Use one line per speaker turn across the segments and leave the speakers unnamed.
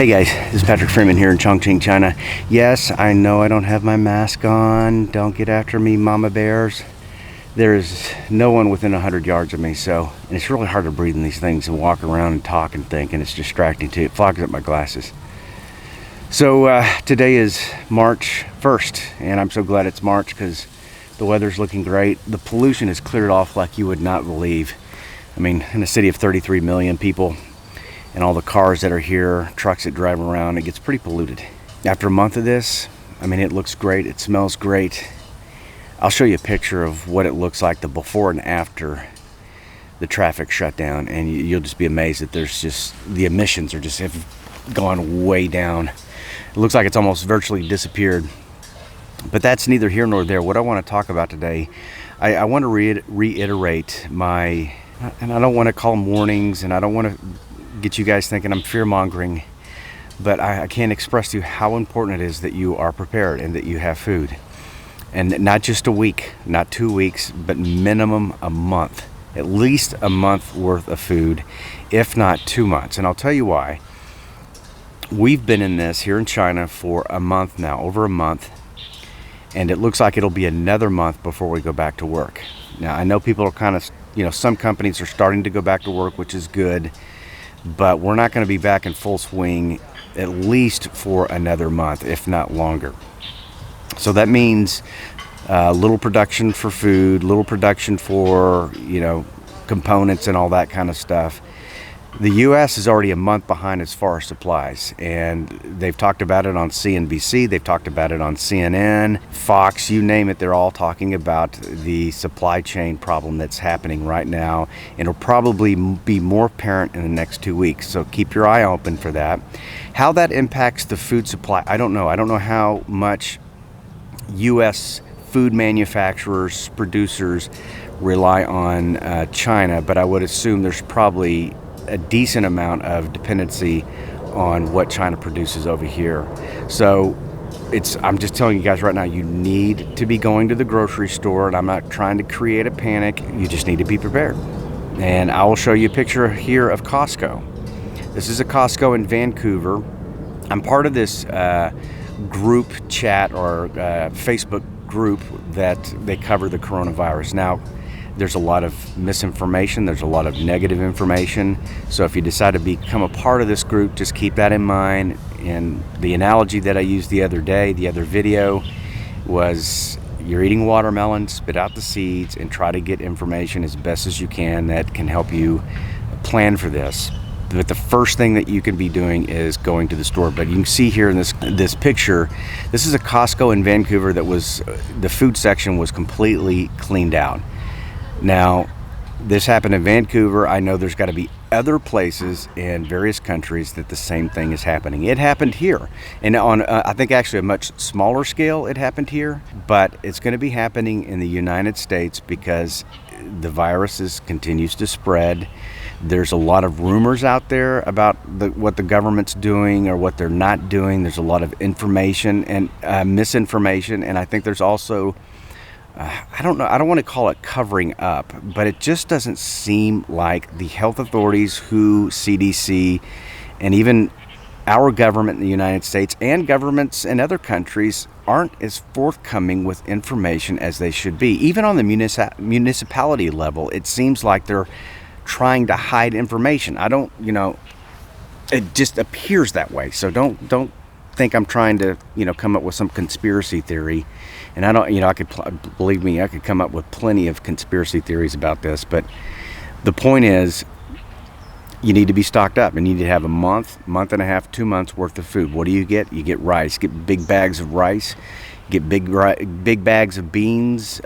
Hey guys, this is Patrick Freeman here in Chongqing, China. Yes, I know I don't have my mask on. Don't get after me, mama bears. There's no one within 100 yards of me, and it's really hard to breathe in these things and walk around and talk and think, and it's distracting too. It fogs up my glasses. So today is March 1st, and I'm so glad it's March because the weather's looking great. The pollution is cleared off like you would not believe. I mean, in a city of 33 million people, and all the cars that are here, trucks that drive around, it gets pretty polluted. After a month of this, I mean, it looks great, it smells great. I'll show you a picture of what it looks like, the before and after the traffic shut down, and you'll just be amazed that the emissions have gone way down. It looks like it's almost virtually disappeared. But that's neither here nor there. What I want to talk about today, I want to reiterate my, and I don't want to call them warnings, and I don't want to get you guys thinking I'm fear-mongering, but I can't express to you how important it is that you are prepared and that you have food. And not just a week, not 2 weeks, but minimum a month. At least a month worth of food, if not 2 months. And I'll tell you why. We've been in this here in China for a month now, over a month, and it looks like it'll be another month before we go back to work. Now, I know people are kind of, some companies are starting to go back to work, which is good, but we're not going to be back in full swing at least for another month, if not longer. So that means little production for food, little production for, components and all that kind of stuff. The U.S. is already a month behind as far as supplies, and they've talked about it on CNBC, they've talked about it on CNN, Fox, you name it, they're all talking about the supply chain problem that's happening right now, and it'll probably be more apparent in the next 2 weeks, so keep your eye open for that. How that impacts the food supply, I don't know. I don't know how much U.S. food manufacturers, producers rely on China, but I would assume there's probably a decent amount of dependency on what China produces over here. So I'm just telling you guys right now, you need to be going to the grocery store, and I'm not trying to create a panic. You just need to be prepared. And I will show you a picture here of Costco. This is a Costco in Vancouver. I'm part of this group chat or Facebook group that they cover the coronavirus. Now, there's a lot of misinformation, there's a lot of negative information, so if you decide to become a part of this group, just keep that in mind. And the analogy that I used the other video, was you're eating watermelon, spit out the seeds, and try to get information as best as you can that can help you plan for this. But the first thing that you can be doing is going to the store. But you can see here in this picture, this is a Costco in Vancouver that the food section was completely cleaned out. Now, this happened in Vancouver. I know there's got to be other places in various countries that the same thing is happening. It happened here, and on I think actually a much smaller scale it happened here, but it's going to be happening in the United States because the virus continues to spread. There's a lot of rumors out there about what the government's doing or what they're not doing. There's a lot of information and misinformation, and I think there's also I don't know, I don't want to call it covering up, but it just doesn't seem like the health authorities, WHO, CDC, and even our government in the United States and governments in other countries aren't as forthcoming with information as they should be. Even on the municipality level, it seems like they're trying to hide information. It just appears that way. So don't think I'm trying to, come up with some conspiracy theory. And believe me, I could come up with plenty of conspiracy theories about this, but the point is, you need to be stocked up. You need to have a month and a half, 2 months worth of food. What do you get? You get rice. Get big bags of rice. Get big bags of beans.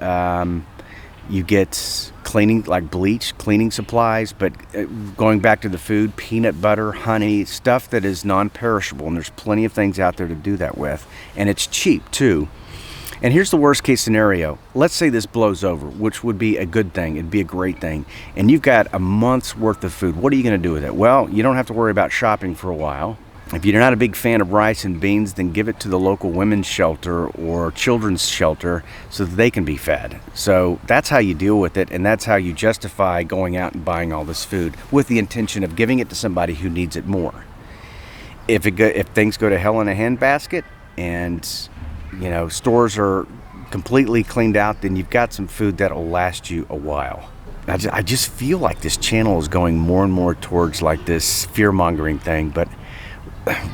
You get cleaning, like bleach, cleaning supplies, but going back to the food, peanut butter, honey, stuff that is non-perishable, and there's plenty of things out there to do that with, and it's cheap too. And here's the worst case scenario. Let's say this blows over, which would be a good thing. It'd be a great thing. And you've got a month's worth of food. What are you going to do with it? Well, you don't have to worry about shopping for a while. If you're not a big fan of rice and beans, then give it to the local women's shelter or children's shelter so that they can be fed. So that's how you deal with it, and that's how you justify going out and buying all this food with the intention of giving it to somebody who needs it more. if things go to hell in a handbasket and stores are completely cleaned out, then you've got some food that'll last you a while. I just feel like this channel is going more and more towards like this fear-mongering thing, but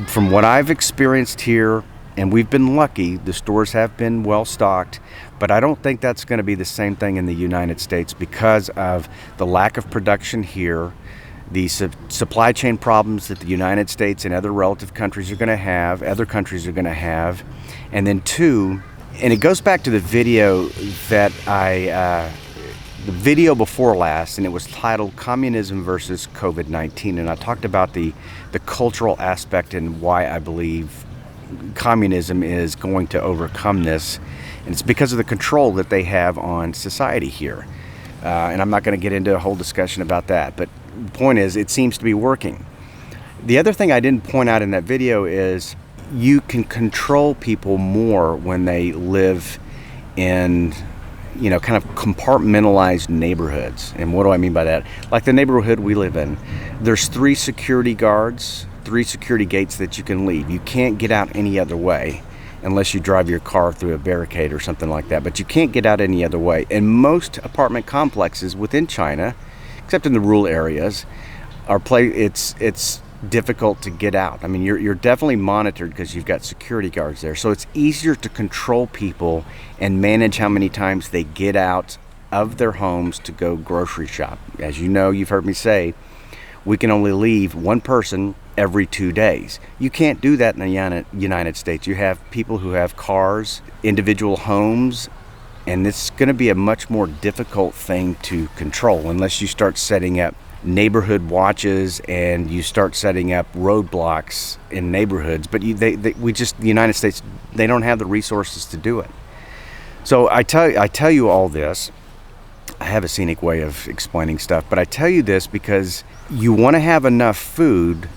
from what I've experienced here, and we've been lucky, the stores have been well stocked, but I don't think that's going to be the same thing in the United States because of the lack of production here, the supply chain problems that the United States and other relative countries are going to have, and then two, and it goes back to the video that the video before last, and it was titled Communism versus COVID-19, and I talked about the cultural aspect and why I believe communism is going to overcome this, and it's because of the control that they have on society here. And I'm not going to get into a whole discussion about that, but the point is, it seems to be working. The other thing I didn't point out in that video is you can control people more when they live in kind of compartmentalized neighborhoods. And what do I mean by that? Like the neighborhood we live in, there's 3 security guards, 3 security gates that you can leave. You can't get out any other way unless you drive your car through a barricade or something like that, but you can't get out any other way. And most apartment complexes within China, except in the rural areas, it's difficult to get out. I mean, you're definitely monitored because you've got security guards there. So it's easier to control people and manage how many times they get out of their homes to go grocery shop. As you know, you've heard me say, we can only leave one person every 2 days. You can't do that in the United States. You have people who have cars, individual homes, and it's going to be a much more difficult thing to control unless you start setting up neighborhood watches and you start setting up roadblocks in neighborhoods. But the United States, they don't have the resources to do it. So I tell you all this. I have a scenic way of explaining stuff, but I tell you this because you want to have enough food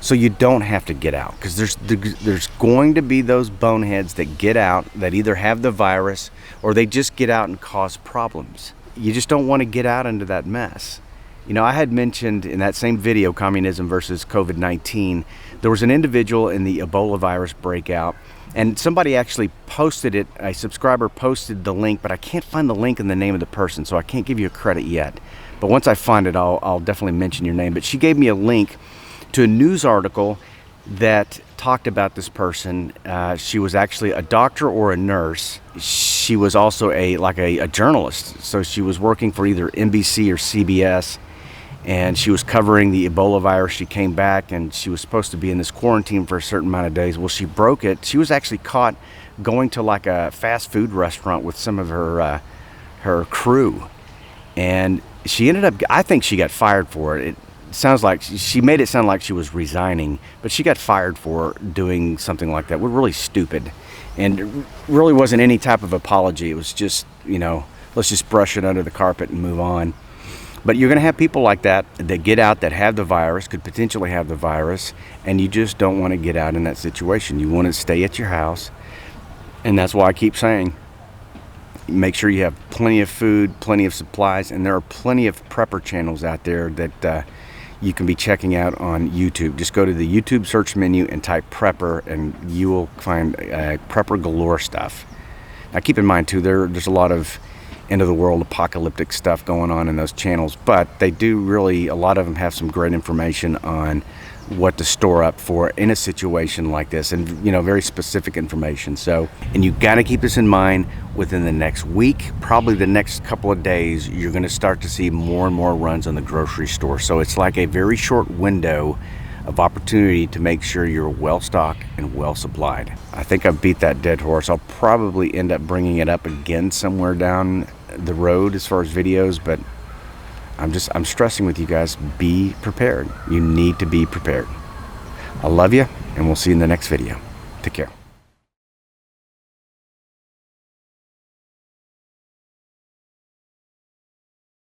so you don't have to get out, because there's going to be those boneheads that get out that either have the virus or they just get out and cause problems. You just don't want to get out into that mess. I had mentioned in that same video, Communism versus COVID-19, there was an individual in the Ebola virus breakout, and somebody actually posted it. A subscriber posted the link, but I can't find the link and the name of the person, so I can't give you a credit yet. But once I find it, I'll definitely mention your name. But she gave me a link to a news article that talked about this person. She was actually a doctor or a nurse. She was also a journalist, so she was working for either NBC or CBS, and she was covering the Ebola virus. She came back and she was supposed to be in this quarantine for a certain amount of days. Well, she broke it. She was actually caught going to like a fast food restaurant with some of her crew, and she ended up, I think she got fired for it. It sounds like she made it sound like she was resigning, but she got fired for doing something like that. We're really stupid, and it really wasn't any type of apology. It was just, let's just brush it under the carpet and move on. But you're going to have people like that get out that have the virus, could potentially have the virus, and you just don't want to get out in that situation. You want to stay at your house, and that's why I keep saying, make sure you have plenty of food, plenty of supplies, and there are plenty of prepper channels out there that you can be checking out on YouTube. Just go to the YouTube search menu and type prepper, and you will find prepper galore stuff. Now keep in mind too, there's a lot of end of the world apocalyptic stuff going on in those channels, but they do really, a lot of them have some great information on what to store up for in a situation like this, and very specific information. So, and you got to keep this in mind. Within the next week, probably the next couple of days, you're going to start to see more and more runs on the grocery store. So it's like a very short window of opportunity to make sure you're well stocked and well supplied. I think I've beat that dead horse. I'll probably end up bringing it up again somewhere down the road as far as videos, but I'm stressing with you guys, be prepared. You need to be prepared. I love you, and we'll see you in the next video. Take care.